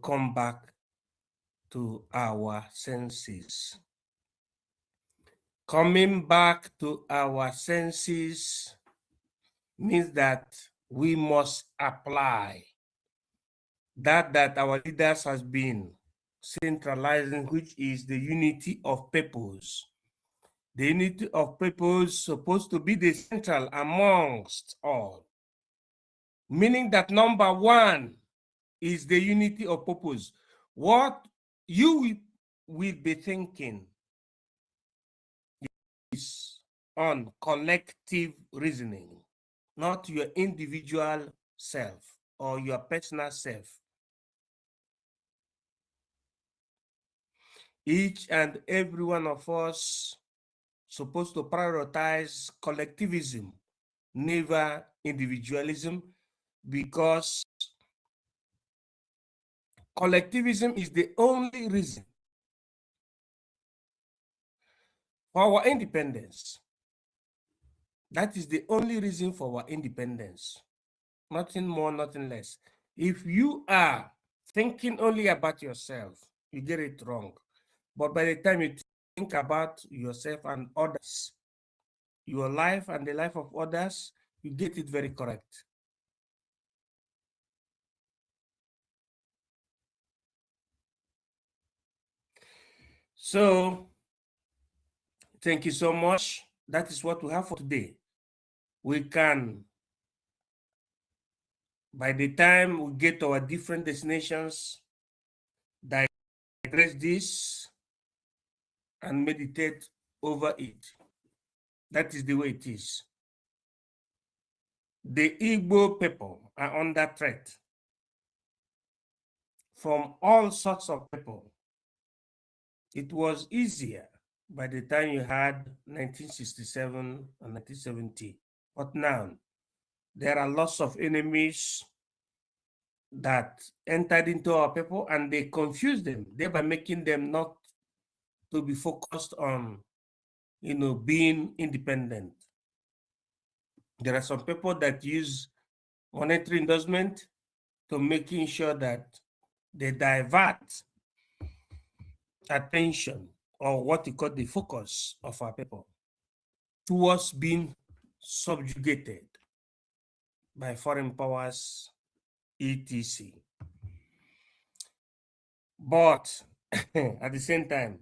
come back to our senses. Coming back to our senses means that we must apply that our leaders has been centralizing, which is the unity of purpose. The unity of purpose supposed to be the central amongst all, meaning that number one is the unity of purpose. What you will be thinking is on collective reasoning, not your individual self or your personal self. Each and every one of us supposed to prioritize collectivism, never individualism, because collectivism is the only reason for our independence. That is the only reason for our independence. Nothing more, nothing less. If you are thinking only about yourself, you get it wrong. But by the time you think about yourself and others, your life and the life of others, you get it very correct. So, thank you so much. That is what we have for today. We can, by the time we get to our different destinations, digress this and meditate over it. That is the way it is. The Igbo people are under threat from all sorts of people. It was easier by the time you had 1967 and 1970. But now, there are lots of enemies that entered into our people and they confuse them, thereby making them not to be focused on, being independent. There are some people that use monetary endorsement to making sure that they divert attention, or what you call the focus of our people, towards being subjugated by foreign powers, etc. But at the same time,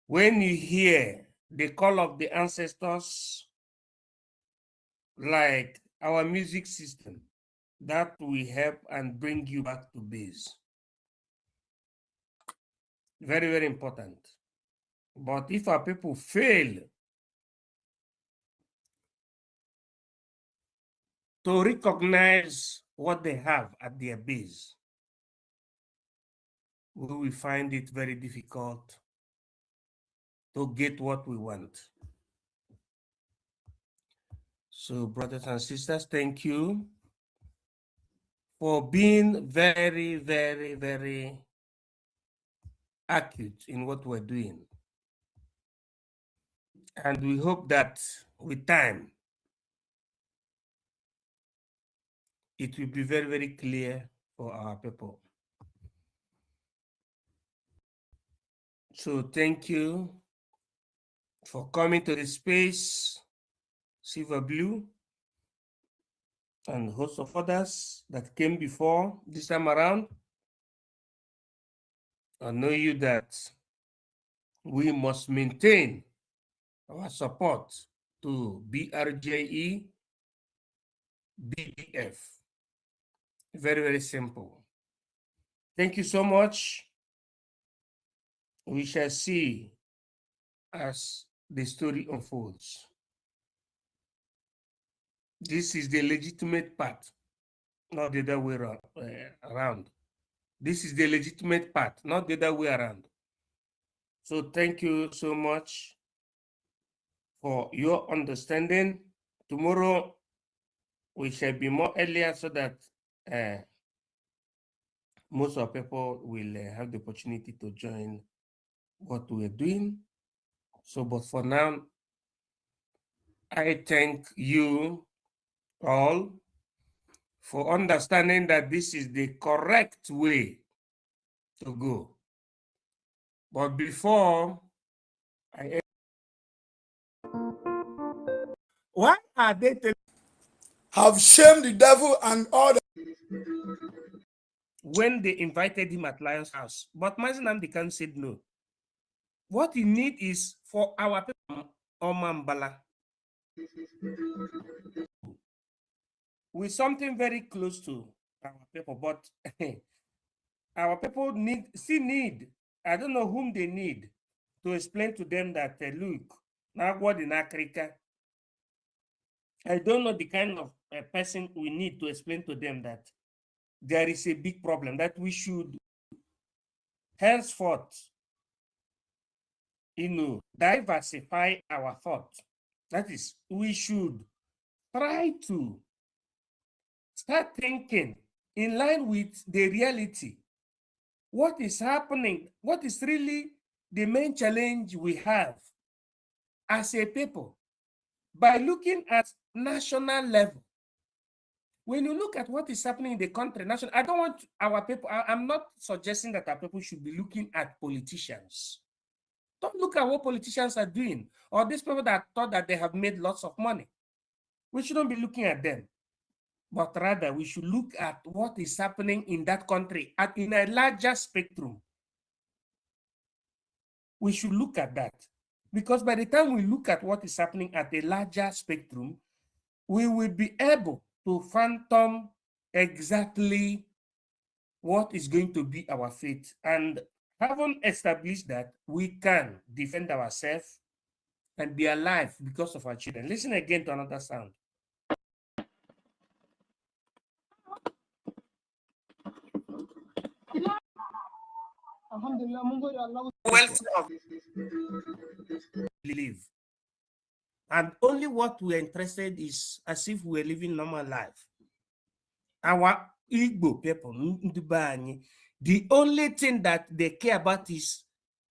when you hear the call of the ancestors, like our music system, that will help and bring you back to base. Very, very important. But if our people fail to recognize what they have at their base, we will find it very difficult to get what we want. So, brothers and sisters, thank you for being very, very, very acute in what we're doing. And we hope that with time, it will be very, very clear for our people. So thank you for coming to the space, Silver Blue, and host of others that came before this time around. I know you that we must maintain our support to BRJE, BDF. Very, very simple. Thank you so much. We shall see as the story unfolds. This is the legitimate path, not the other way around. This is the legitimate path, not the other way around. So thank you so much for your understanding. Tomorrow, we shall be more earlier so that most of people will have the opportunity to join what we're doing. So, but for now, I thank you all for understanding that this is the correct way to go. But before I, why are they have shamed the devil and all the when they invited him at Lion's house? But Mazi Nnamdi Kanu said no. What he need is for our people, Omambala, with something very close to our people, but our people need, I don't know whom they need to explain to them that, look, now what in Africa, I don't know the kind of person we need to explain to them that there is a big problem, that we should henceforth, diversify our thought. That is, we should try to start thinking in line with the reality. What is happening? What is really the main challenge we have as a people? By looking at national level, when you look at what is happening in the country, national, I don't want our people, I'm not suggesting that our people should be looking at politicians. Don't look at what politicians are doing, or these people that thought that they have made lots of money. We shouldn't be looking at them, but rather we should look at what is happening in that country in a larger spectrum. We should look at that, because by the time we look at what is happening at a larger spectrum, we will be able to fathom exactly what is going to be our fate. And having established that, we can defend ourselves and be alive because of our children. Listen again to another sound. Wealth of live. And only what we're interested is as if we're living normal life. Our Igbo people, the only thing that they care about is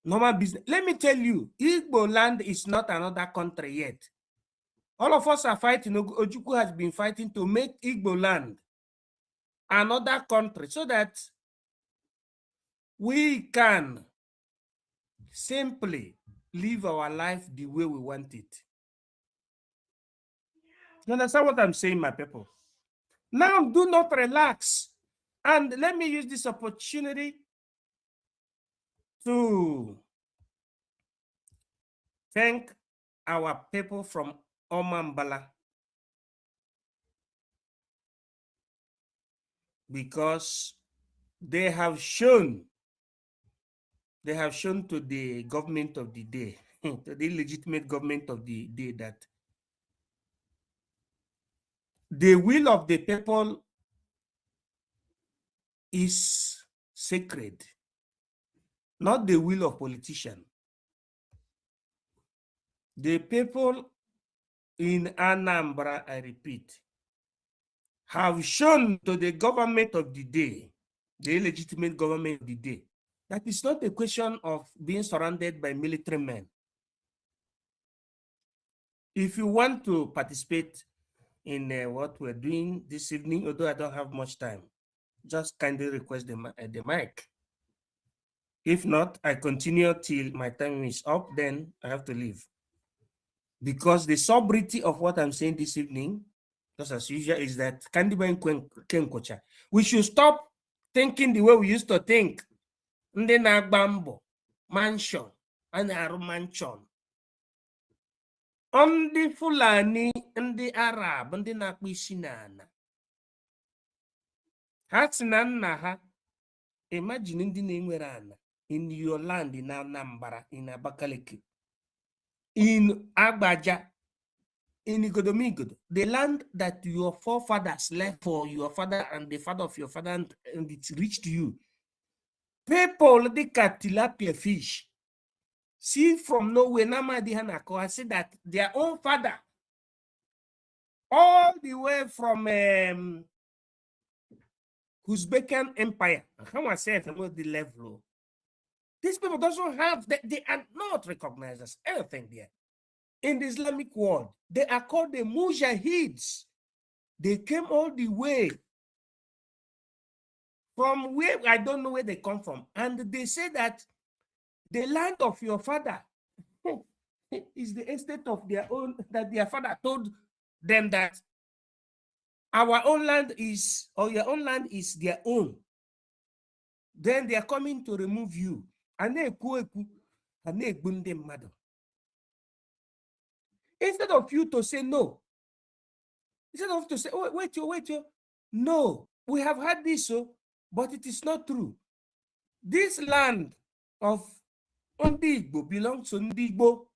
normal business. Let me tell you, Igbo land is not another country yet. All of us are fighting. Ojukwu has been fighting to make Igbo land another country so that we can simply live our life the way we want it. You understand what I'm saying, my people? Now, do not relax. And let me use this opportunity to thank our people from Omambala, because they have shown to the government of the day, to the legitimate government of the day, that the will of the people is sacred, not the will of politicians. The people in Anambra, I repeat, have shown to the government of the day, the illegitimate government of the day, that it's not a question of being surrounded by military men. If you want to participate in what we're doing this evening, although I don't have much time, just kindly request the mic. If not, I continue till my time is up, then I have to leave. Because the sobriety of what I'm saying this evening, just as usual, is that we should stop thinking the way we used to think. Ndị na-agba mbọ, mansion, a na-arụ mansion. Ndị Fulani, ndị Arab, ndị na-akpụ isi n'ala. Ha si na nna ha, imagine ndị na-enwere ala in your land in Anambra, in Abakaliki, in Agbaja, in Igodomigodo, the land that your forefathers left for your father and the father of your father, and it reached you. People, the tilapia fish, see from nowhere, NNAMDI Hanako, I say that their own father, all the way from Uzbekistan Empire, how I say about the level, these people doesn't have, they are not recognized as anything there. In the Islamic world, they are called the Mujahids. They came all the way from where I don't know where they come from. And they say that the land of your father is the estate of their own, that their father told them that our own land is, or your own land is their own. Then they are coming to remove you. Instead of you to say no, instead of to say, oh, wait, no, we have had this, but it is not true. This land of Ndi Igbo belongs to Ndi Igbo.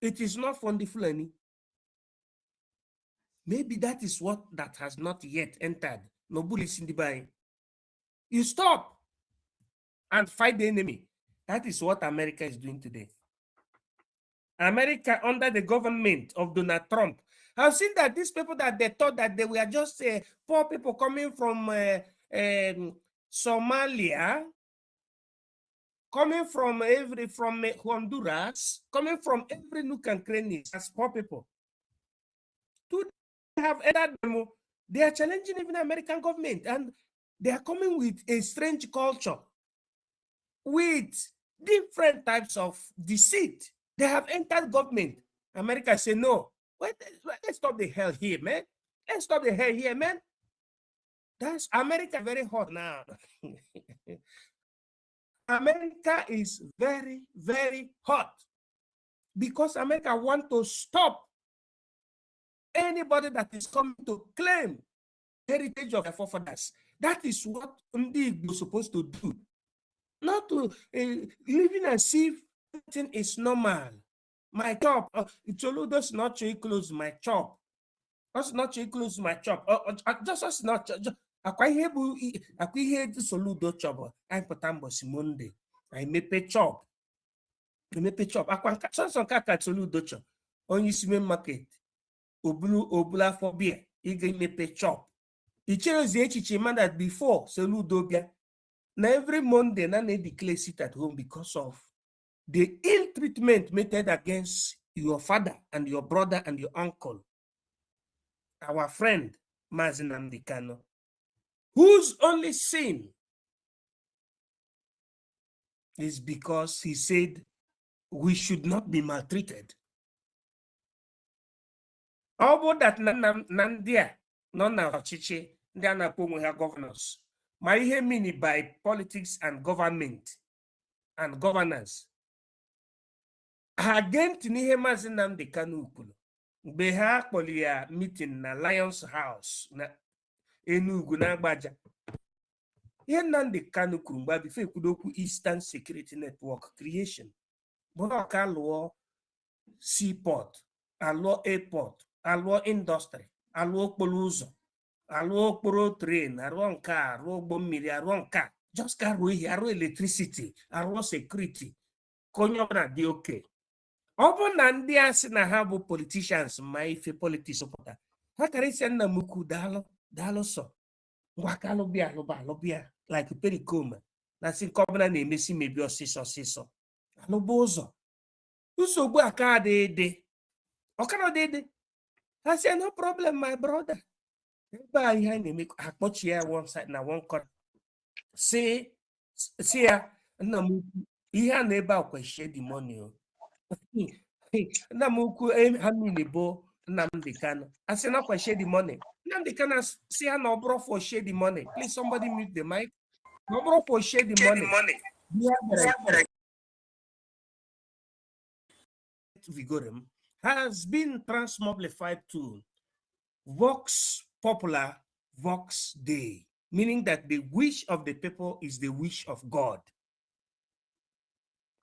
It is not from the Fulani. Maybe that is what that has not yet entered. Nobody Sindibai. You stop and fight the enemy. That is what America is doing today. America, under the government of Donald Trump, have seen that these people that they thought that they were just poor people coming from Somalia, coming from Honduras, coming from every nook and cranny as poor people. To have entered them, they are challenging even American government, and they are coming with a strange culture, with different types of deceit. They have entered government. America say no. Wait, let's stop the hell here, man. Let's stop the hell here, man. That's America very hot now. America is very, very hot because America want to stop anybody that is coming to claim heritage of their forefathers. That is what Ndi was supposed to do. Not to living as if everything is normal. My chop, Choludo's not to close my chop. That's not to close my chop. Just not. I hear Soludo chop. I'm Potambo Simonde. I mepe chop. I mepe chop. I can't kaka Soludo chop. On you see market. Obula for beer. You can mepe chop. It shows the man that before Soludo beer. Now every Monday, now they declare sit at home because of the ill treatment meted against your father and your brother and your uncle. Our friend, NNAMDI KANU, whose only sin is because he said we should not be maltreated. How about that Nandia, Nona Chichi, Diana Pomuha governors? My meaning by politics and government and governance. Again, Tinihe NNAMDI KANU kwuru mgbe ha kpọrọ ya meeting na Lions House na Enugu na Agbaja. Ihe NNAMDI KANU kwuru mgbe bifo ekwudo okwu Eastern Security Network creation. Bụ ọka alụọ seaport, alụọ airport, alụọ industry, alụọ okporo ụzọ, alụọ okporo train, alụọ nke a, alụọ ụgbọ mmiri, alụọ nke a, just ka arụọ ihe, alụọ electricity, alụọ security, ka onye ọbụla dị oke. Ọ bụ na ndị a sị na ha bụ politicians ma ife politics pụta, ha karịsịa nna m ukwu daalụ sọ ngwa ka alụbịa like pericoma na sị nke ọbụla na-emesi mebi ọsịsọ alụba ụzọ nsogbu aka adịdị ọkara dịdị ha sị no problem my brother ebe a ihe na-eme akpọchi ya one side na one corner si ya nna m ukwu ihe a na-ebe akwa share the money nna m ukwu ha niile bụ NNAMDI KANU asị na kwa share the money. NNAMDI KANU say no bro for share the money. Please somebody mute the mic. No bro for share the money. Vigorem has been transmoglified to Vox Popula Vox Dei, meaning that the wish of the people is the wish of God.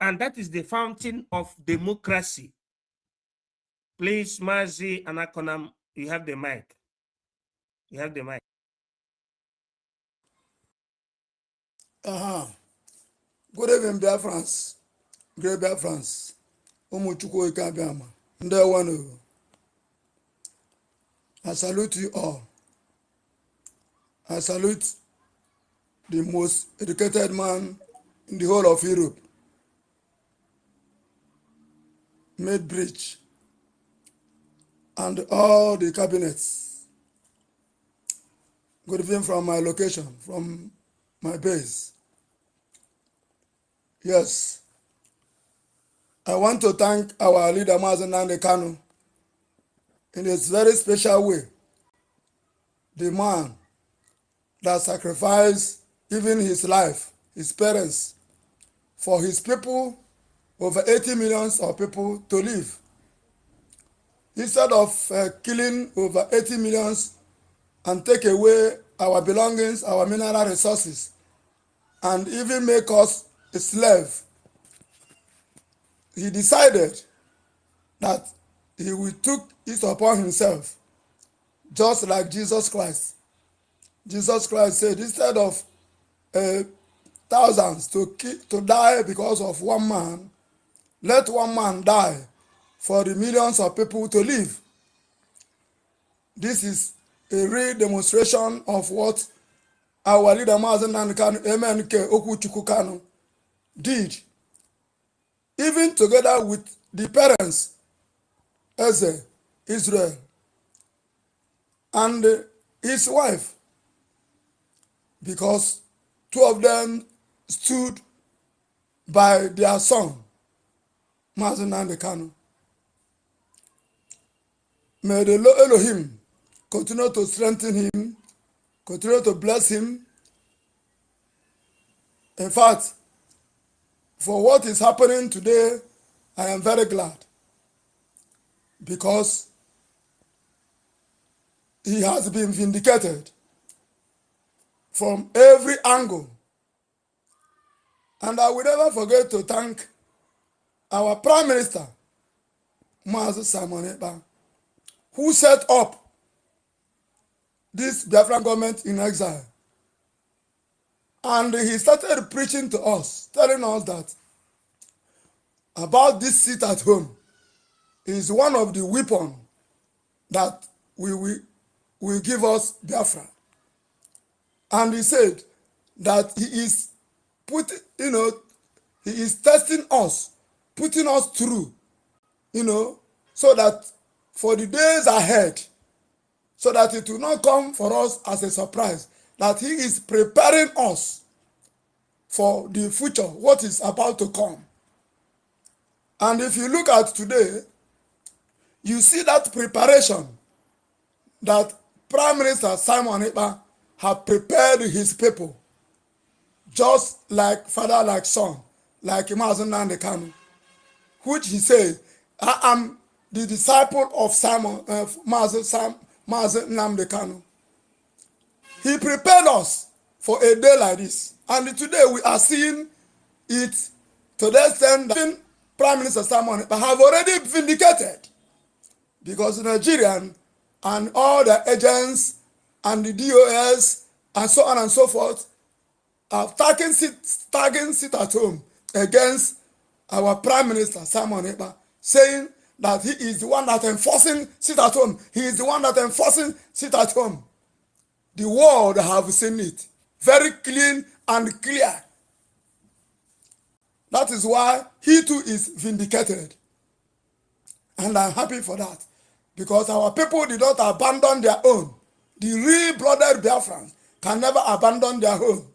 And that is the fountain of democracy. Please, Mazi Anakonam, you have the mic. You have the mic. Good evening, dear friends. Great dear friends. Umuchukwu Ikabiama. Ndewanu. I salute you all. I salute the most educated man in the whole of Europe. Made bridge. And all the cabinets. Good evening from my location, from my base. Yes, I want to thank our leader, NNAMDI KANU, in a very special way. The man that sacrificed even his life, his parents, for his people, over 80 millions of people to live. Instead of killing over 80 millions and take away our belongings, our mineral resources, and even make us a slave, he decided that he will took it upon himself, just like Jesus Christ. Jesus Christ said, instead of thousands to die because of one man, let one man die for the millions of people to live. This is a real demonstration of what our leader NNAMDI KANU, NKERE KANU, did, even together with the parents, Israel, and his wife, because two of them stood by their son, NNAMDI KANU. May the Lord Elohim continue to strengthen him, continue to bless him. In fact, for what is happening today, I am very glad, because he has been vindicated from every angle. And I will never forget to thank our Prime Minister, Mazi Simon Ekpa, who set up this Biafran government in exile. And he started preaching to us, telling us that about this seat at home is one of the weapons that will give us Biafra. And he said that he is he is testing us, putting us through, so that for the days ahead, so that it will not come for us as a surprise, that he is preparing us for the future, what is about to come. And if you look at today, you see that preparation that Prime Minister Simon Ekpa have prepared his people, just like father, like son, like NNAMDI KANU, which he said, I am the disciple of Mazi NNAMDI KANU. He prepared us for a day like this. And today we are seeing it to the extent that Prime Minister Simon Ekpa have already vindicated, because the Nigerian and all the agents and the DOS and so on and so forth are tagging sit at home against our Prime Minister Simon Ekpa, saying that he is the one that enforcing sit at home. He is the one that enforcing sit at home. The world have seen it very clean and clear. That is why he too is vindicated. And I'm happy for that, because our people did not abandon their own. The real-blooded Biafrans can never abandon their own.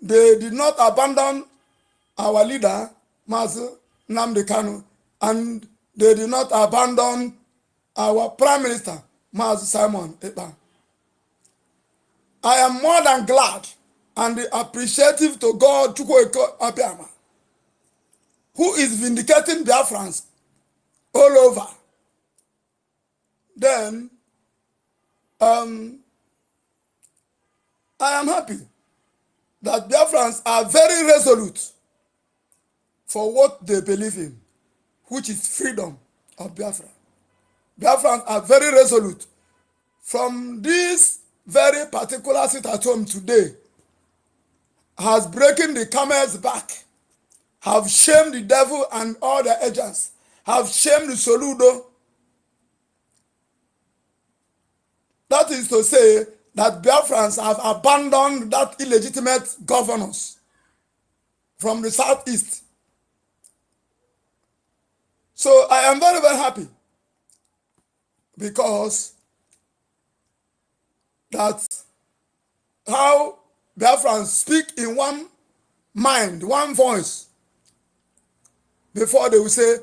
They did not abandon our leader, Mazi NNAMDI KANU, and they did not abandon our Prime Minister, Mazi Simon Ekpa. I am more than glad and appreciative to God, Chukwuemeka Abiyama, who is vindicating Biafrans all over. Then, I am happy that Biafrans are very resolute for what they believe in, which is freedom of Biafra. Biafrans are very resolute. From this very particular sit at home today, has breaking the camel's back, have shamed the devil and all the agents, have shamed the Soludo. That is to say that Biafrans have abandoned that illegitimate governors from the southeast. So I am very, very happy, because that's how Biafrans speak in one mind, one voice, before they will say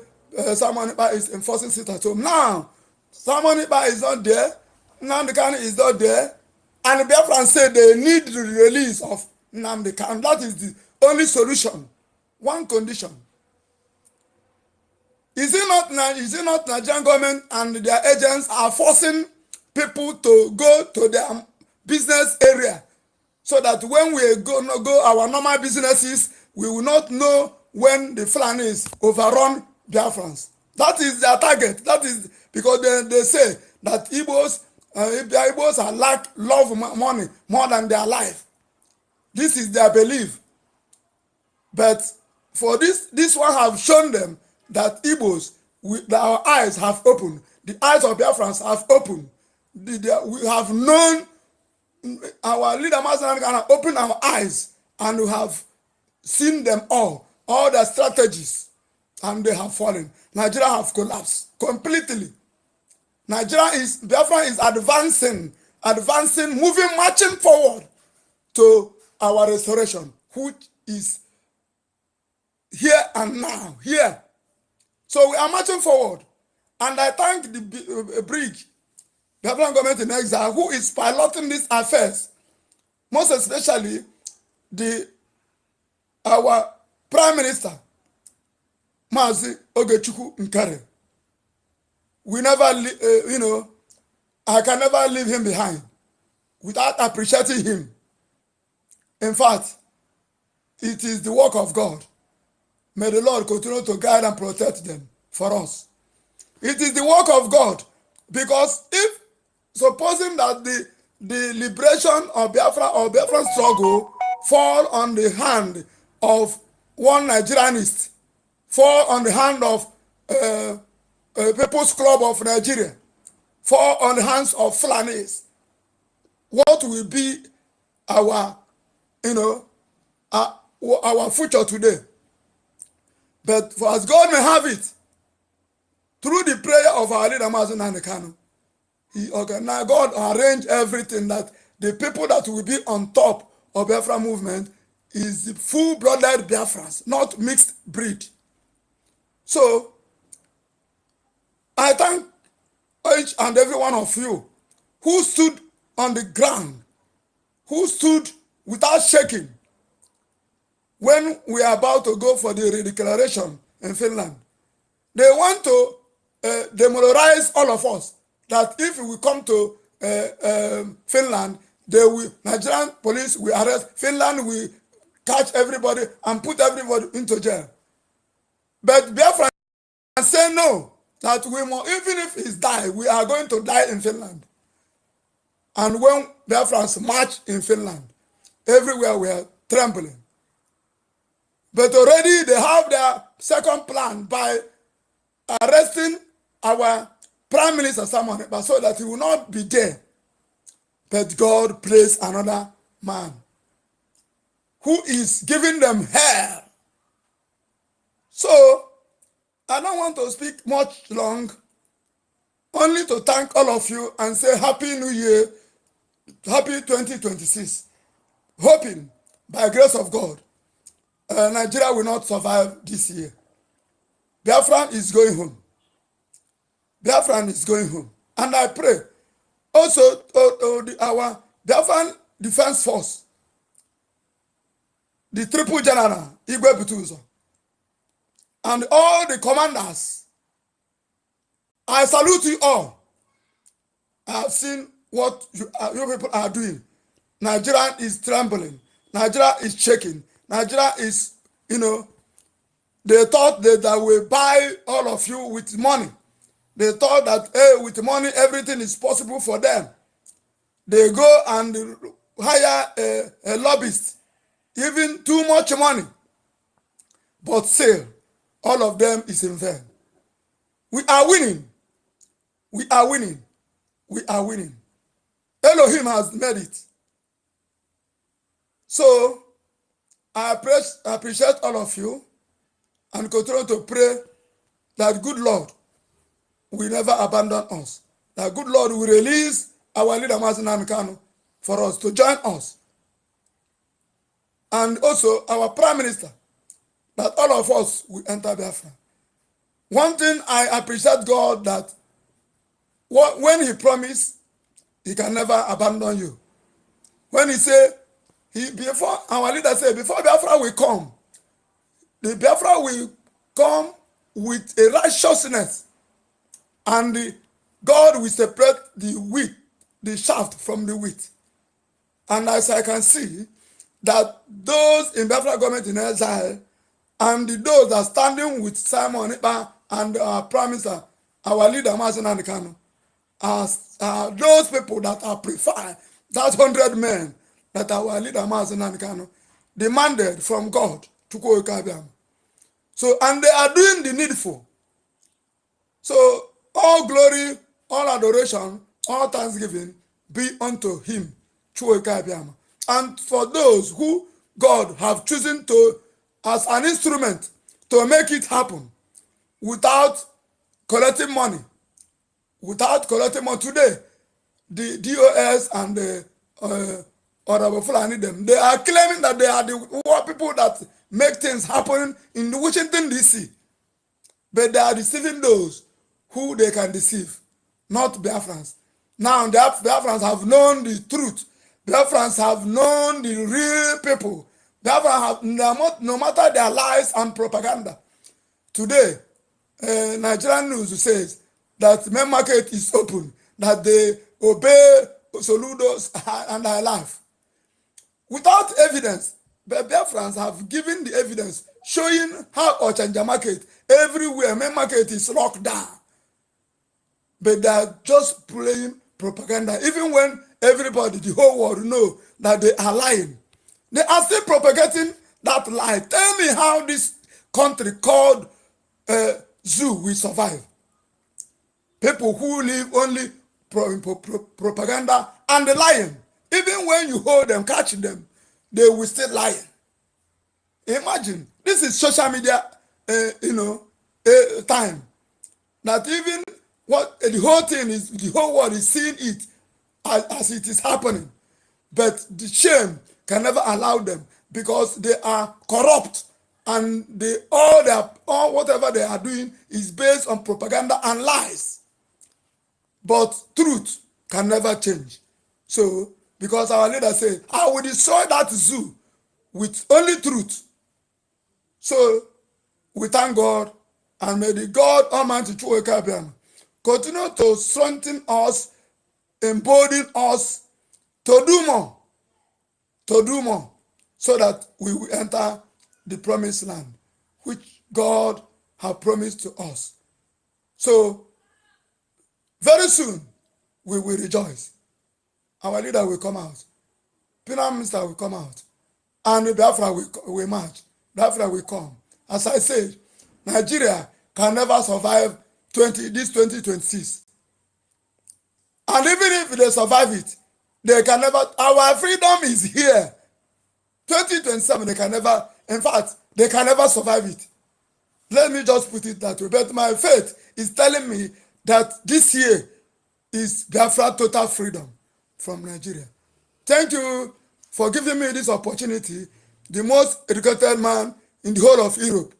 Simon Ekpa is enforcing sit at home. Now, Simon Ekpa is not there, NNAMDI KANU is not there, and the Biafrans say they need the release of NNAMDI KANU. That is the only solution. One condition. Is it not Nigerian government and their agents are forcing people to go to their business area, so that when we go our normal businesses, we will not know when the Fulanis overrun Biafrans. That is their target. That is because they say that Igbos are love money more than their life. This is their belief. But for this one have shown them that Igbos, our eyes have opened. The eyes of Biafrans have opened. We have known, our leader Master can open our eyes, and we have seen them all their strategies, and they have fallen. Nigeria have collapsed completely. Biafra is advancing, moving, marching forward to our restoration, which is here and now, here. So we are marching forward, and I thank the bridge, the Biafran government in exile, who is piloting these affairs, most especially our Prime Minister, Mazi Ogechukwu NKERE. We never, I can never leave him behind without appreciating him. In fact, it is the work of God. May the Lord continue to guide and protect them for us. It is the work of God, because if supposing that the liberation of Biafra or Biafran struggle fall on the hand of one Nigerianist, fall on the hand of People's Club of Nigeria, fall on the hands of Fulanis, what will be our future today? But for as God may have it, through the prayer of our leader Mazi NNAMDI KANU, God arranged everything that the people that will be on top of Biafra movement is the full-blooded Biafrans, not mixed breed. So, I thank each and every one of you who stood on the ground, who stood without shaking when we are about to go for the redeclaration in Finland. They want to demoralize all of us, that if we come to Finland, Nigerian police will arrest, Finland will catch everybody and put everybody into jail. But Biafra say no, that we must, even if he's died, we are going to die in Finland. And when Biafrans march in Finland, everywhere we are trembling. But already they have their second plan by arresting our Prime Minister Simon Ekpa, so that he will not be there. But God placed another man who is giving them hell. So, I don't want to speak much long, only to thank all of you and say Happy New Year, Happy 2026. Hoping, by grace of God, Nigeria will not survive this year. Biafran is going home. Biafran is going home. And I pray also our Biafran Defense Force, the Triple General, Igwe Butuzo, and all the commanders. I salute you all. I have seen what you people are doing. Nigeria is trembling. Nigeria is shaking. Nigeria is, they thought that they will buy all of you with money. They thought that, hey, with money, everything is possible for them. They go and hire a lobbyist, even too much money. But still, all of them is in vain. We are winning. We are winning. We are winning. Elohim has made it. So, I appreciate all of you and continue to pray that good Lord will never abandon us. That good Lord will release our leader Mazi NNAMDI KANU for us to join us and also our Prime Minister, that all of us will enter Biafra. One thing I appreciate God, that when he promised, he can never abandon you. When he say, before our leader said, before Biafra will come, the Biafra will come with a righteousness, and God will separate the wheat, the shaft from the wheat. And as I can see, that those in Biafra government in exile and those that are standing with Simon Ekpa and our Prime Minister, our leader, Mazen KANU, are those people that are prefer that 100 men that our leader, Mazen KANU, demanded from God to go Kabiam. So, and they are doing the needful. So, all glory, all adoration, all thanksgiving be unto him, and for those who God have chosen to as an instrument to make it happen without collecting money. Today, the DOS and the Honorable Fulani, they are claiming that they are the people that make things happen in Washington, D.C. But they are deceiving those who they can deceive, not Biafrans. Now, the Biafrans have known the truth. Biafrans have known the real people. Biafrans have, no matter their lies and propaganda. Today, Nigerian news says that main market is open, that they obey Soludos and their life. Without evidence, but Biafrans have given the evidence showing how Ochanja market, everywhere, main market is locked down. But they are just playing propaganda, even when everybody, the whole world, know that they are lying. They are still propagating that lie. Tell me how this country called zoo will survive. People who live only propaganda and the lying. Even when you hold them, catch them, they will still lie. Imagine, this is social media, time. That even what the whole thing is, the whole world is seeing it as it is happening. But the shame can never allow them, because they are corrupt, and all whatever they are doing is based on propaganda and lies. But truth can never change. So, because our leader said, I will destroy that zoo with only truth. So, we thank God, and may the God Almighty continue to strengthen us, embolden us to do more, so that we will enter the promised land, which God has promised to us. So, very soon, we will rejoice. Our leader will come out. Prime Minister will come out. And Biafra will march. Biafra will come. As I said, Nigeria can never survive this 2026. And even if they survive it, they can never, our freedom is here. 2027, they can never, in fact, they can never survive it. Let me just put it that way. But my faith is telling me that this year is Biafra total freedom from Nigeria. Thank you for giving me this opportunity, the most educated man in the whole of Europe.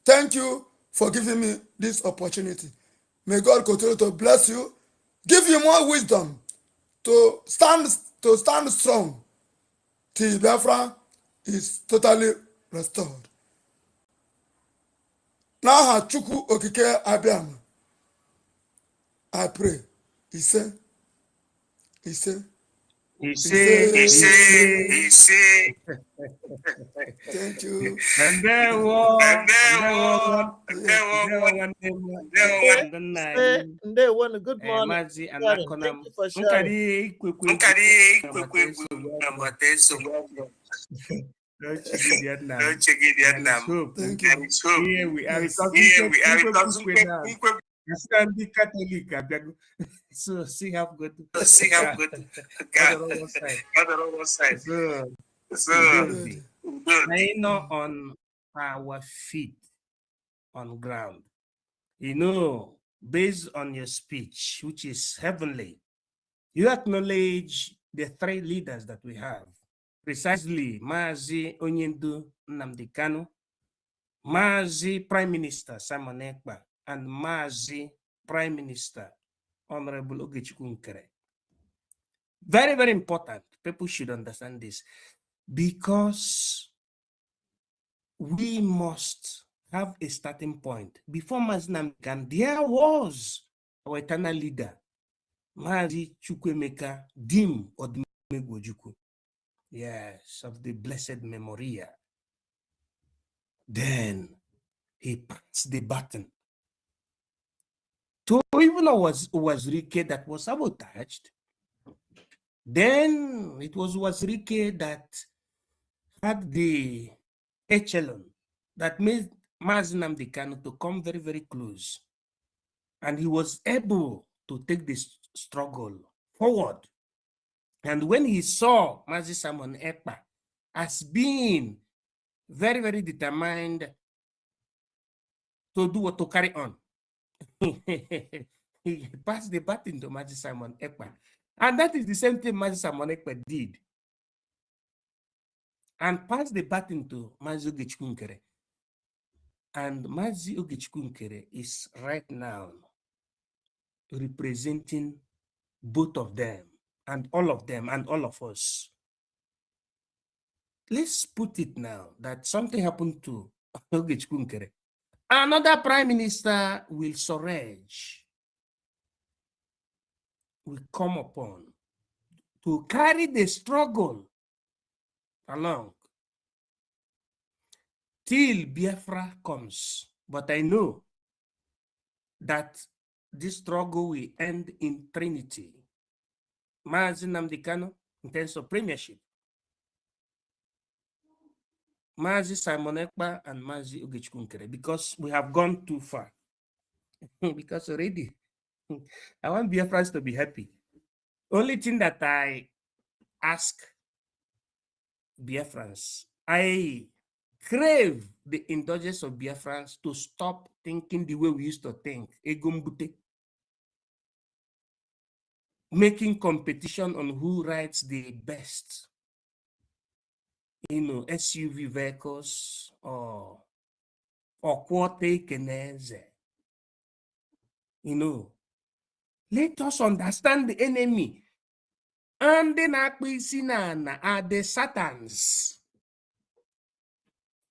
Thank you for giving me this opportunity. May God continue to bless you, give you more wisdom to stand strong till Biafra is totally restored. Now, Chukwu Okike Abiam, I pray. He said. Thank you. And there was good morning. Mazi and Thank Nakonam. you for sharing. Thank you. Here we are. Catholic. So see how good. Other side. So laying on our feet on ground. Based on your speech, which is heavenly, you acknowledge the three leaders that we have. precisely Mazi Onyendu NNAMDI KANU, Mazi Prime Minister Simon Ekpa, and Mazi Prime Minister Honorable Ogechukwu NKERE. Very, very important. People should understand this because we must have a starting point. Before Mazi NNAMDI KANU, there was our eternal leader, Mazi Chukwuemeka Dim Odumegwu Ojukwu. Yes, of the blessed memoria. Then he passed the baton to even Wazirike that was sabotaged. Then it was Wazirike that had the echelon that made Mazi NNAMDI KANU to come very, very close. And he was able to take this struggle forward. And when he saw Mazi Simon Ekpa as being very, very determined to carry on, he passed the baton to Mazi Simon Ekpa. And that is the same thing Mazi Simon Ekpa did. And passed the baton to Mazi Ogechukwu NKERE. And Mazi Ogechukwu NKERE is right now representing both of them and all of them and all of us. Let's put it now that something happened to Ogechukwu NKERE. Another prime minister will surge, will come upon to carry the struggle along till Biafra comes. But I know that this struggle will end in Trinity. Mazi NNAMDI KANU in terms of premiership, Mazi Simon Ekpa and Mazi Ogechukwu NKERE, because we have gone too far. Because already I want Biafrans to be happy. Only thing that I ask Biafrans, I crave the indulgence of Biafrans to stop thinking the way we used to think. Egumbute. Making competition on who rides the best, SUV vehicles or quote keneze. Let us understand the enemy. And then are the Satans.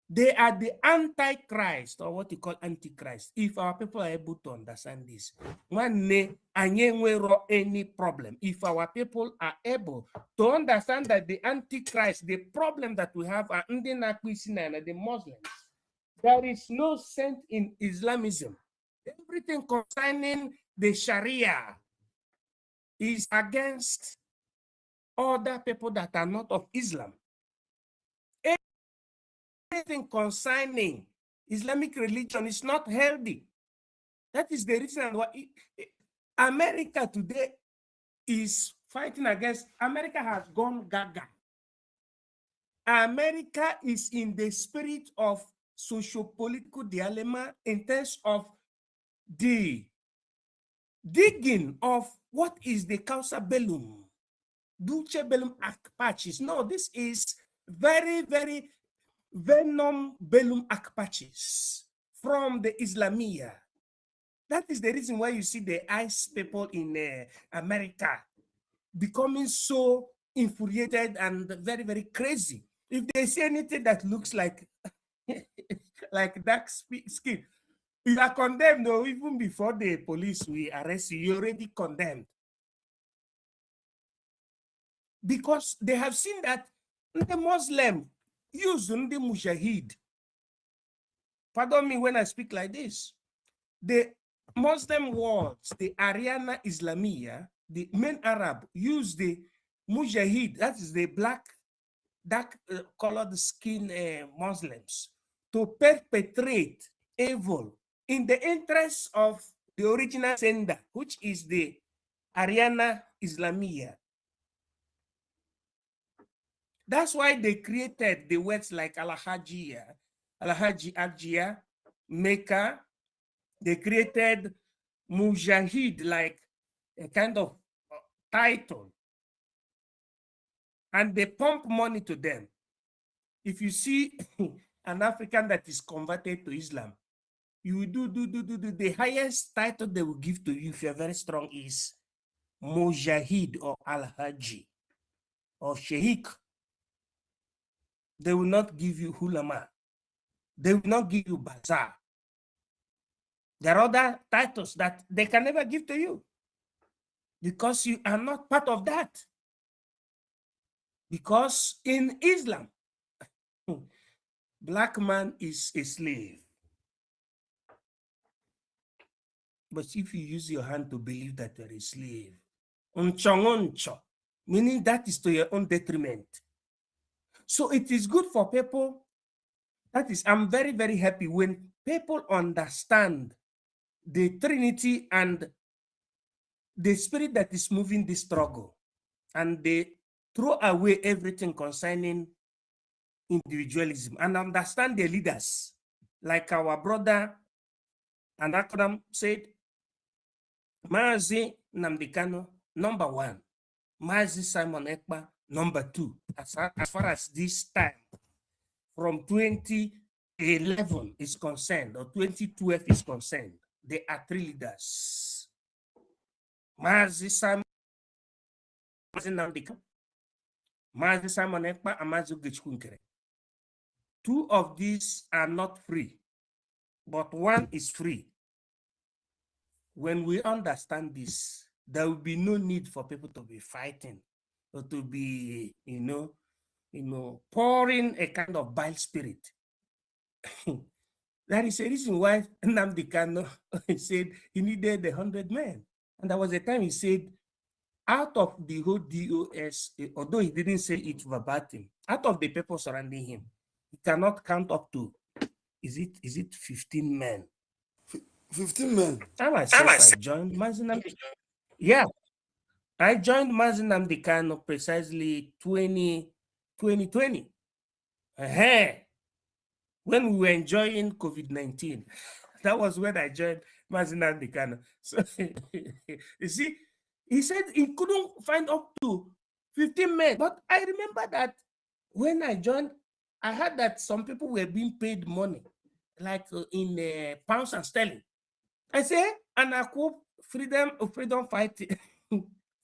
They are the Antichrist, or what you call Antichrist. If our people are able to understand this, any problem. If our people are able to understand that the Antichrist, the problem that we have are the Muslims. There is no saint in Islamism. Everything concerning the Sharia is against other people that are not of Islam. Anything concerning Islamic religion is not healthy. That is the reason why America today is fighting against. America has gone gaga. America is in the spirit of socio-political dilemma in terms of the digging of what is the causa bellum, dulce bellum ac pacis. No, this is very, very venom bellum ac pacis from the Islamia. That is the reason why you see the ICE people in America becoming so infuriated and very, very crazy. If they see anything that looks like like dark skin, you are condemned. No, even before the police will arrest you, you're already condemned. Because they have seen that the Muslim use the mujahid. Pardon me when I speak like this. The Muslim words, the Ariana Islamia, the main Arab, use the mujahid, that is the black, dark colored skin Muslims, to perpetrate evil in the interest of the original sender, which is the Ariana Islamia. That's why they created the words like Al-Hajjiyya, Al-Hajji Ajia, Mecca. They created Mujahid, like a kind of title. and they pump money to them. If you see an African that is converted to Islam, you will do. The highest title they will give to you if you're very strong is Mujahid or Al-Haji or Sheikh. They will not give you Hulama. They will not give you Bazaar. There are other titles that they can never give to you because you are not part of that. Because in Islam, black man is a slave. But if you use your hand to believe that you're a slave, meaning that is to your own detriment. So it is good for people. That is, I'm very, very happy when people understand the Trinity and the spirit that is moving this struggle, and they throw away everything concerning individualism and understand the leaders, like our brother and Akram said, Mazi NNAMDI KANU, number 1, Mazi Simon Ekpa, number 2. As far as this time from 2011 is concerned, or 2012 is concerned, they are 3 leaders. Mazi Simon, Mazi NNAMDI KANU, Mazi Simon Ekpa, and Mazi NKERE. 2 of these are not free, but 1 is free. When we understand this, there will be no need for people to be fighting or to be, pouring a kind of bile spirit. That is a reason why NNAMDI KANU said he needed 100 men. And there was a time he said, out of the whole DOS, although he didn't say it verbatim, out of the people surrounding him, he cannot count up to, is it 15 men? 15 men. I joined Mazi NNAMDI. Yeah, I joined Mazi NNAMDI KANU precisely 2020. When we were enjoying COVID-19, that was when I joined Mazi NNAMDI KANU. So you see, he said he couldn't find up to 15 men. But I remember that when I joined, I heard that some people were being paid money, like in pounds and sterling. I say, and I quote freedom fighting,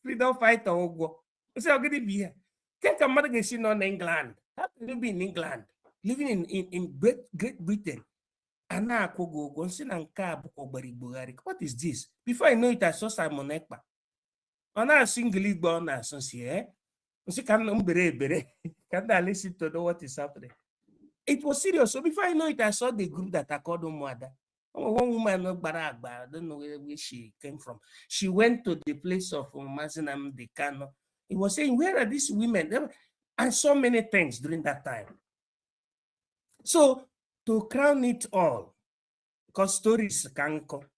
freedom fighter. I say, I'm going to be here. Can't a mother get seen on England? How can you be in England, living in Great Britain? And now I go what is this? Before I know it, I saw Simon Ekpa. And I single born as I can't listen to know what is happening. It was serious. So before I know it, I saw the group that I called Umuada. One woman, I don't know where she came from. She went to the place of Mazi NNAMDI KANU. He was saying, where are these women? I saw many things during that time. So to crown it all, because stories can come,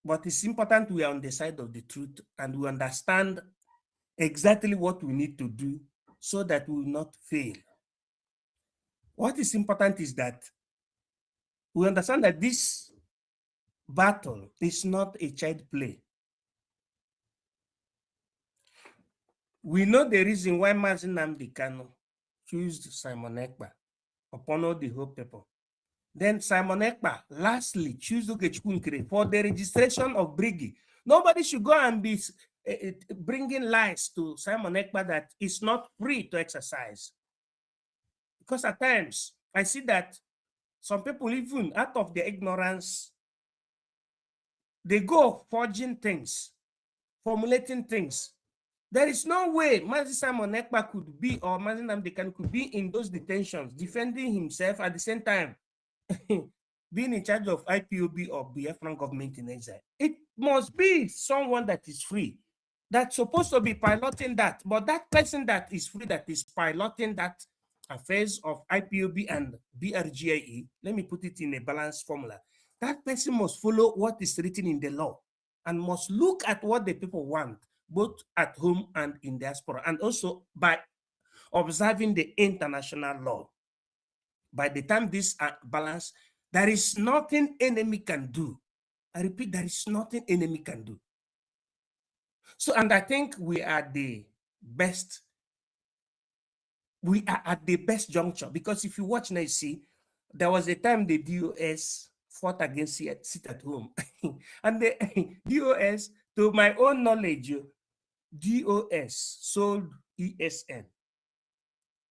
but it's important we are on the side of the truth and we understand exactly what we need to do so that we will not fail. What is important is that we understand that this battle is not a child play. We know the reason why Mazi NNAMDI KANU chose Simon Ekpa upon all the whole people. Then Simon Ekpa lastly chose Okechukwu Nkere for the registration of Brigi. Nobody should go and be bringing lies to Simon Ekpa that it's not free to exercise. Because at times, I see that some people, even out of their ignorance, they go forging things, formulating things. There is no way Mazi Simon Ekpa could be, or Mazi NNAMDI KANU could be in those detentions, defending himself at the same time, being in charge of IPOB or Biafran government in exile. It must be someone that is free, that's supposed to be piloting that. But that person that is free, that is piloting that affairs of IPOB and BRGIE, let me put it in a balanced formula. That person must follow what is written in the law and must look at what the people want, both at home and in diaspora, and also by observing the international law. By the time this are balanced, there is nothing enemy can do. I repeat, there is nothing enemy can do. So, and I think we are the best we are at the best juncture, because if you watch now, you see, there was a time the DOS fought against sit at home. And the DOS, to my own knowledge, DOS sold ESN.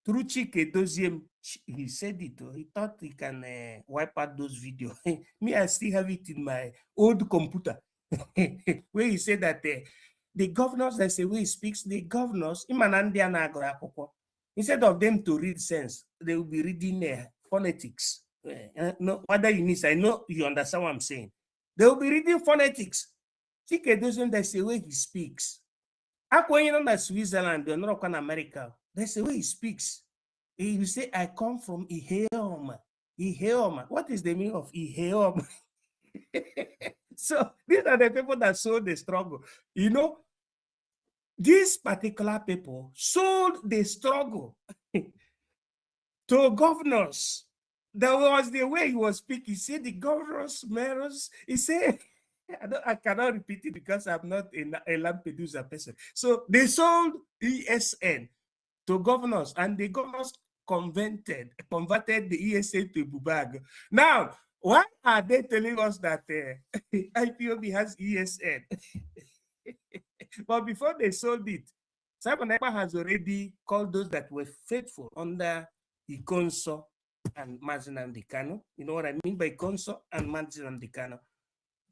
Through Chike Doziem, he said it. He thought he can wipe out those videos. Me, I still have it in my old computer, where he said that the governors, that's the way he speaks, the governors, instead of them to read sense, they will be reading phonetics. No, whether you need, I know you understand what I'm saying. They will be reading phonetics. Chike Doziem, that's the way he speaks. When in Switzerland, you're not in America, that's the way he speaks. He will say, I come from Iheoma. Iheoma. What is the meaning of Iheoma? So these are the people that sold the struggle. You know, these particular people sold the struggle to governors. That was the way he was speaking. He said the governors, mayors, he said, I cannot repeat it because I'm not a Lampedusa person. So they sold ESN to governors, and the governors converted the ESN to Bubag. Now, why are they telling us that IPOB has ESN? But before they sold it, Simon Ekpa has already called those that were faithful under Ikonso and Mazi Nnamdi Kanu. You know what I mean by Ikonso and Mazi Nnamdi Kanu?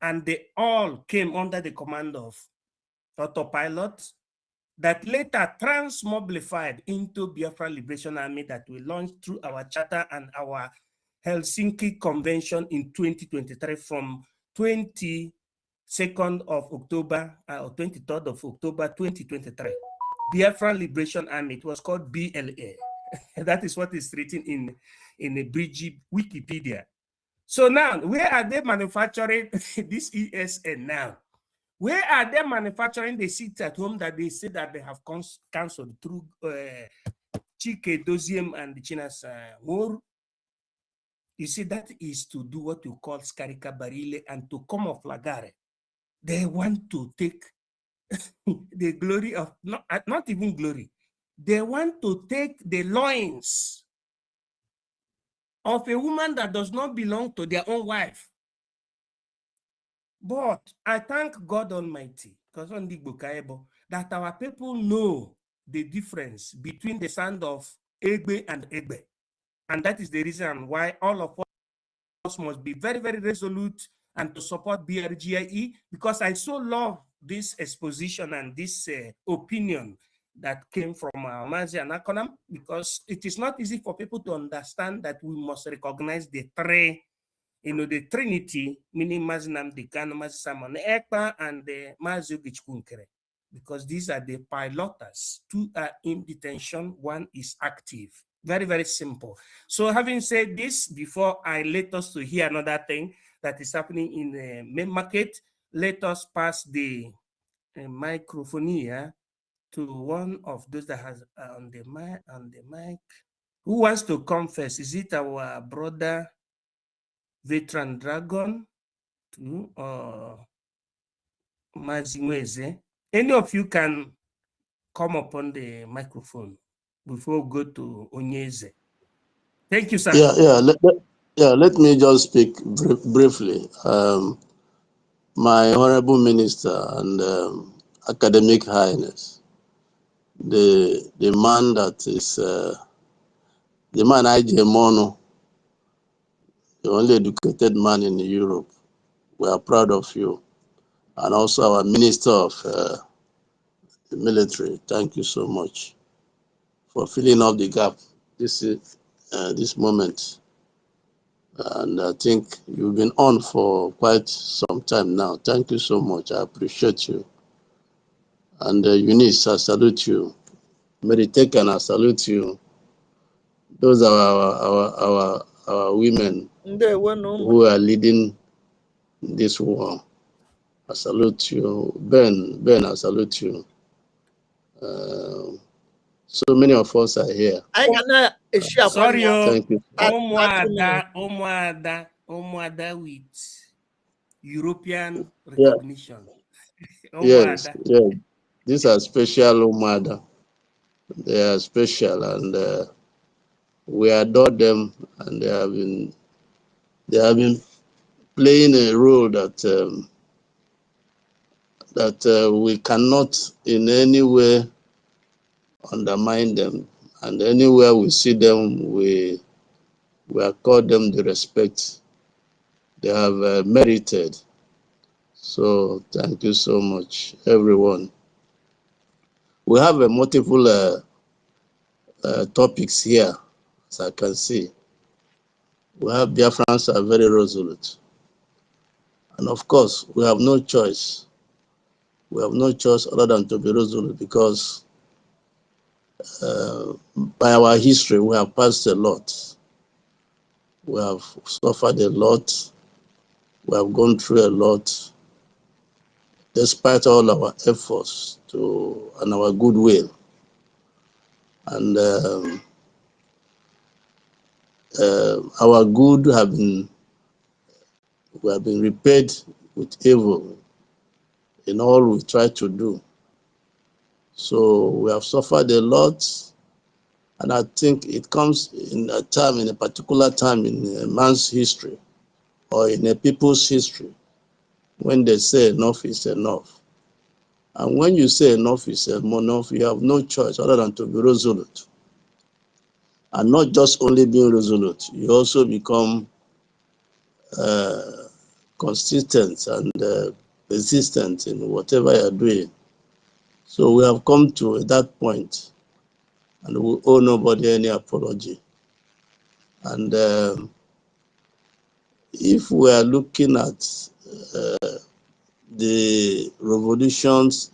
And they all came under the command of autopilot that later transmobilified into Biafra Liberation Army that we launched through our charter and our Helsinki Convention in 2023 from 22nd of October or 23rd of October 2023. Biafra Liberation Army, it was called BLA. That is what is written in a bridge Wikipedia. So now, where are they manufacturing this ESN now? Where are they manufacturing the seats at home that they say that they have cancelled through Chike Doziem and Chinas Moru? You see, that is to do what you call scarika barile and to come off lagare. They want to take the glory of, not even glory. They want to take the loins of a woman that does not belong to their own wife. But I thank God Almighty, because on the that our people know the difference between the sound of Egbe and Egbe. And that is the reason why all of us must be very, very resolute and to support BRGIE, because I so love this exposition and this opinion that came from Mazi and Akonam, because it is not easy for people to understand that we must recognize the three, the Trinity, meaning Mazi Nnamdi Kanu, Mazi Simon Ekpa, and Mazi NKERE, because these are the piloters. Two are in detention, one is active. Very, very simple. So having said this, before I let us to hear another thing that is happening in the main market, let us pass the microphone here to one of those that has on the mic. Who wants to come first? Is it our brother Veteran Dragon or Mazimweze? Any of you can come up on the microphone before we go to Onyeze. Thank you, sir. Let me just speak briefly. My Honorable Minister and Academic Highness, the man that is the man I.J. Mono, the only educated man in Europe. We are proud of you. And also our Minister of the Military. Thank you so much for filling up the gap this moment. And I think you've been on for quite some time now. Thank you so much. I appreciate you. And Eunice, I salute you. Meditaken, I salute you. Those are our women who are leading this war. I salute you. Ben, I salute you. So many of us are here. I cannot share. Sorry, thank you. Omuada with European recognition. Yes. These are special Omada. They are special, and we adore them, and they have been playing a role that we cannot in any way undermine them, and anywhere we see them, we accord them the respect they have merited. So thank you so much, everyone. We have a multiple topics here, as I can see. We have Biafrans are very resolute. And of course, we have no choice. We have no choice other than to be resolute, because by our history, we have passed a lot. We have suffered a lot. We have gone through a lot, despite all our efforts and our goodwill. And our good we have been repaid with evil in all we try to do. So we have suffered a lot, and I think it comes in a particular time in a man's history or in a people's history when they say enough is enough. And when you say enough is enough, you have no choice other than to be resolute. And not just only being resolute, you also become consistent and persistent in whatever you're doing. So we have come to that point, and we owe nobody any apology. And if we are looking at the evolutions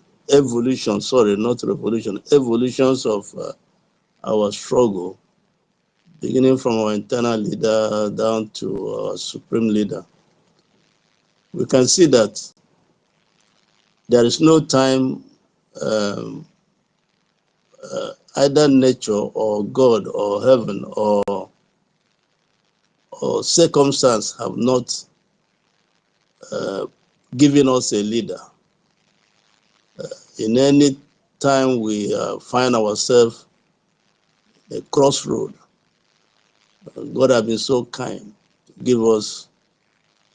of our struggle, beginning from our internal leader down to our supreme leader, we can see that there is no time either nature or God or heaven or circumstance have not given us a leader. In any time we find ourselves at a crossroad, God has been so kind to give us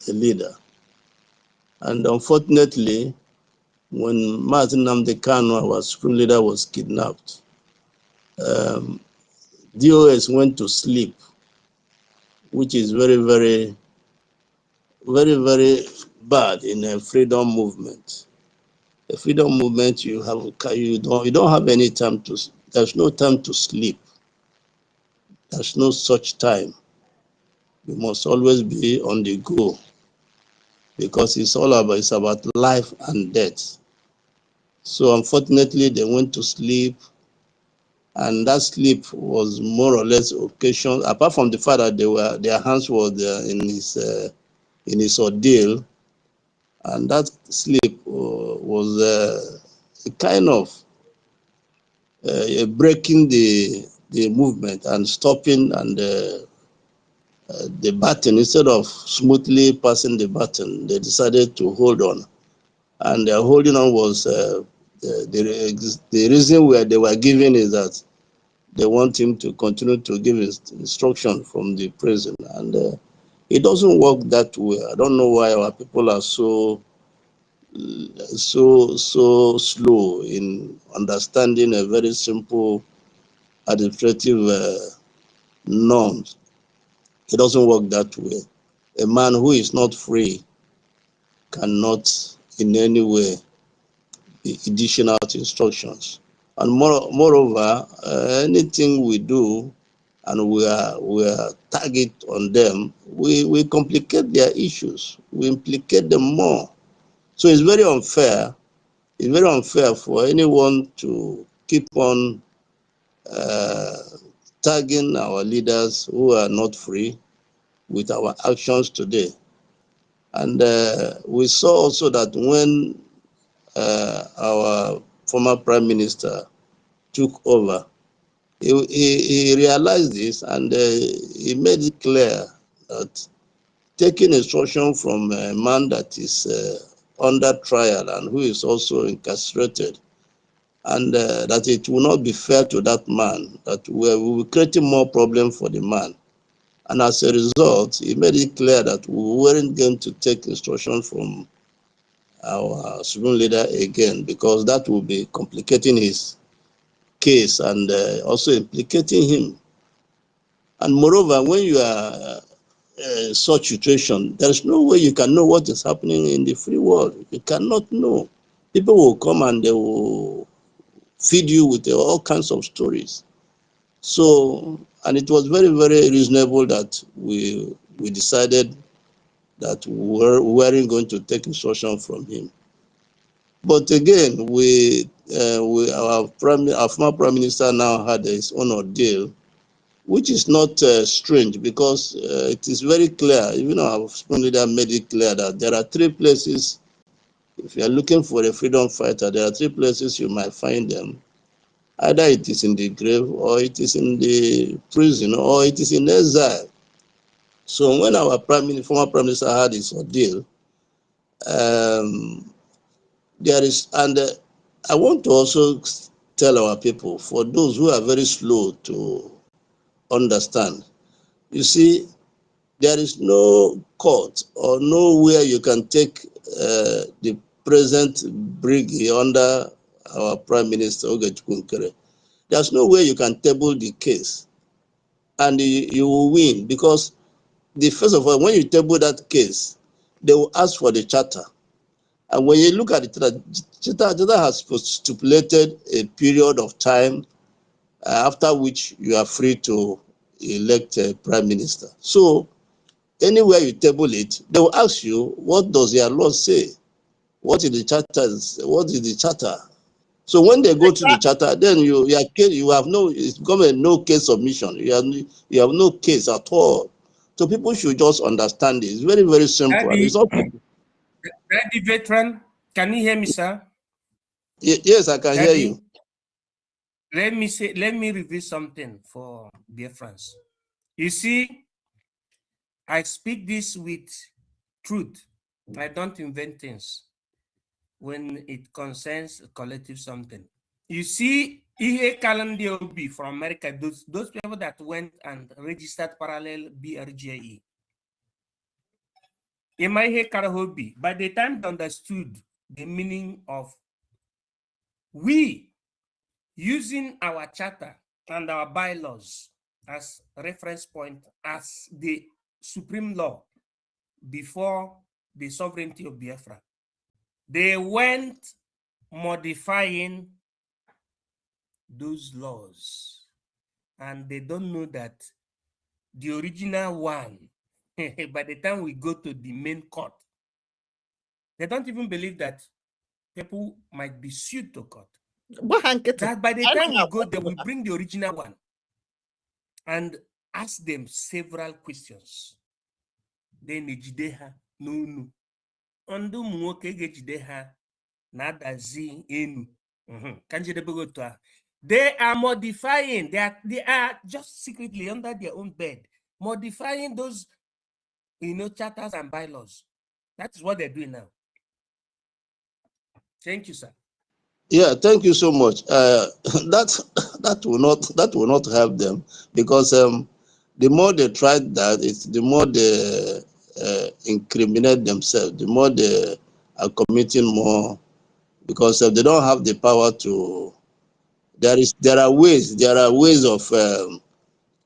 a leader. And unfortunately, when NNAMDI KANU, our supreme leader, was kidnapped, DOS went to sleep, which is very, very, very, very bad in a freedom movement. A freedom movement, you don't have any time to. There's no time to sleep. There's no such time. You must always be on the go, because it's about life and death. So unfortunately, they went to sleep, and that sleep was more or less occasional. Apart from the fact that their hands were in his ordeal, and that sleep was a kind of breaking the movement and stopping and the baton. Instead of smoothly passing the baton, they decided to hold on, and their holding on was the reason where they were giving is that they want him to continue to give instruction from the prison, and it doesn't work that way. I don't know why our people are so slow in understanding a very simple administrative norms. It doesn't work that way. A man who is not free cannot in any way be dishing out instructions. And moreover, anything we do and we are target on them, we complicate their issues. We implicate them more. So it's very unfair. It's very unfair for anyone to keep on tagging our leaders who are not free with our actions today. And we saw also that when our former prime minister took over, he realized this, and he made it clear that taking instruction from a man that is under trial and who is also incarcerated, and that it will not be fair to that man, that we will be creating more problem for the man. And as a result, he made it clear that we weren't going to take instruction from our supreme leader again, because that will be complicating his case and also implicating him. And moreover, when you are such situation, there is no way you can know what is happening in the free world. You cannot know. People will come and they will feed you with all kinds of stories. So, and it was very, very reasonable that we decided that we weren't going to take instruction from him. But again, our former prime minister now had his own ordeal, which is not strange, because it is very clear. Even our supreme leader made it clear that there are three places. If you are looking for a freedom fighter, there are three places you might find them. Either it is in the grave, or it is in the prison, or it is in exile. So when our former prime minister had his ordeal, there is, and I want to also tell our people, for those who are very slow to understand, you see, there is no court or nowhere you can take the present brig under our Prime Minister NKERE. There's no way you can table the case and you will win, because first of all, when you table that case, they will ask for the charter. And when you look at the charter has stipulated a period of time after which you are free to elect a prime minister. So anywhere you table it, they will ask you, what does your law say? What is the charter? What is the charter? So when they go to the charter, then you have no, it's become a no case submission. You have no case at all. So people should just understand it. It's very, very simple. And it's not. Daddy veteran, can you hear me, sir? Yes, I can hear you. Let me reveal something for dear friends. You see, I speak this with truth. I don't invent things when it concerns collective something. You see, ihe calendar from America, those people that went and registered parallel BRJE. In my Karahobi, by the time they understood the meaning of we using our charter and our bylaws as reference point, as the supreme law before the sovereignty of Biafra, they went modifying those laws, and they don't know that the original one, by the time we go to the main court, they don't even believe that people might be sued to court. That by the time we go there, we bring the original one and ask them several questions. Then ejideha n'onu. Ondu mwoke gejideha nadazi enu. They are modifying. They are just secretly under their own bed, modifying those, charters and bylaws. That is what they're doing now. Thank you, sir. Yeah, thank you so much. That will not help them, because the more they try that, the more they incriminate themselves, the more they are committing more, because they don't have the power to. There are ways of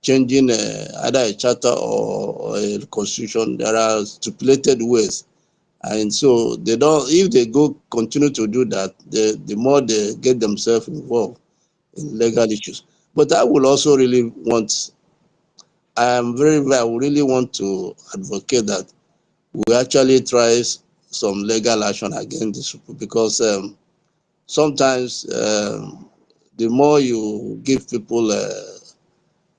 changing either a charter or a constitution. There are stipulated ways. And so they don't, if they continue to do that, the more they get themselves involved in legal issues. But I will also really want, I really want to advocate that we actually try some legal action against this people, because sometimes the more you give people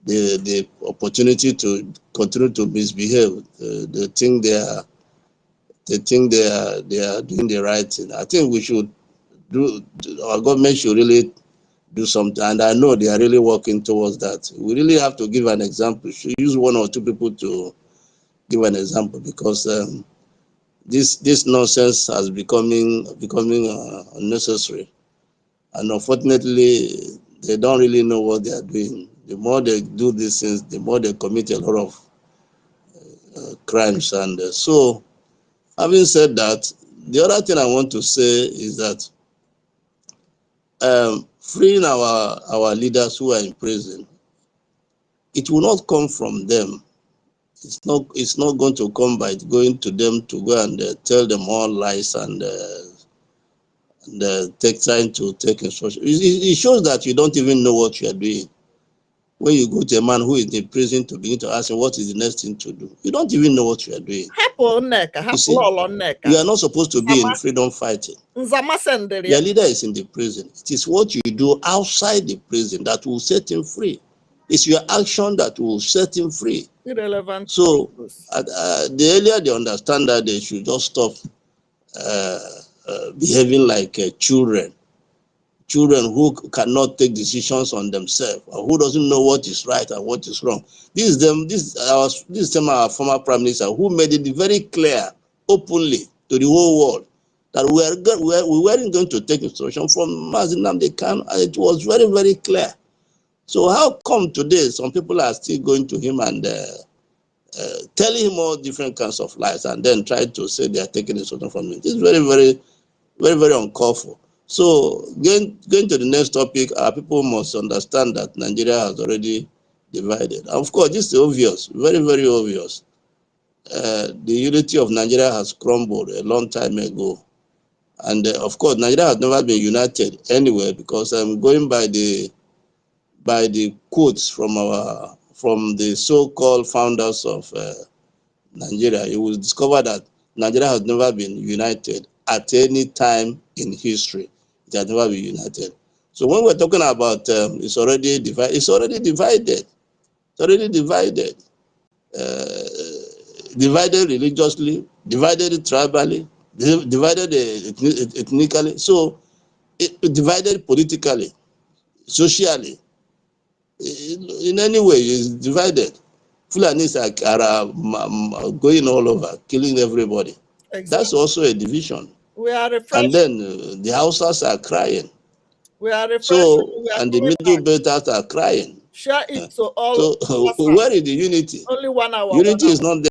the opportunity to continue to misbehave, they think they are doing the right thing. I think we should our government should really do something, and I know they are really working towards that. We really have to give an example. We should use one or two people to give an example, because this nonsense has becoming unnecessary. And unfortunately, they don't really know what they are doing. The more they do these things, the more they commit a lot of crimes. And so, having said that, the other thing I want to say is that freeing our leaders who are in prison, it will not come from them. It's not going to come by going to them to go and tell them all lies and trying to take instruction. It shows that you don't even know what you are doing. When you go to a man who is in prison to begin to ask him what is the next thing to do, you don't even know what you are doing. You see, you are not supposed to be in freedom fighting. Your leader is in the prison. It is what you do outside the prison that will set him free. It's your action that will set him free. Irrelevant. So, the earlier they understand that, they should just stop behaving like children who cannot take decisions on themselves, or who doesn't know what is right and what is wrong. This is our former prime minister who made it very clear, openly to the whole world, that we weren't going to take instruction from NNAMDI KANU, and it was very, very clear. So how come today some people are still going to him and telling him all different kinds of lies, and then trying to say they are taking instruction from him? This is very, very, very, very uncalled for. So going to the next topic, our people must understand that Nigeria has already divided. Of course, this is obvious, very, very obvious. The unity of Nigeria has crumbled a long time ago. And of course, Nigeria has never been united anywhere, because going by the quotes from the so-called founders of Nigeria, you will discover that Nigeria has never been united at any time in history. It has never been united. So when we're talking about it's already divided. It's already divided. Divided religiously, divided tribally, divided ethnically. So divided politically, socially. In any way, it's divided. Fulanis are going all over, killing everybody. Exactly. That's also a division. We are refreshed. And then the Hausas are crying. We are refreshed. So, and the Middle Belters are crying. Share it to all. So, where is the unity? Only 1 hour. Unity is not there.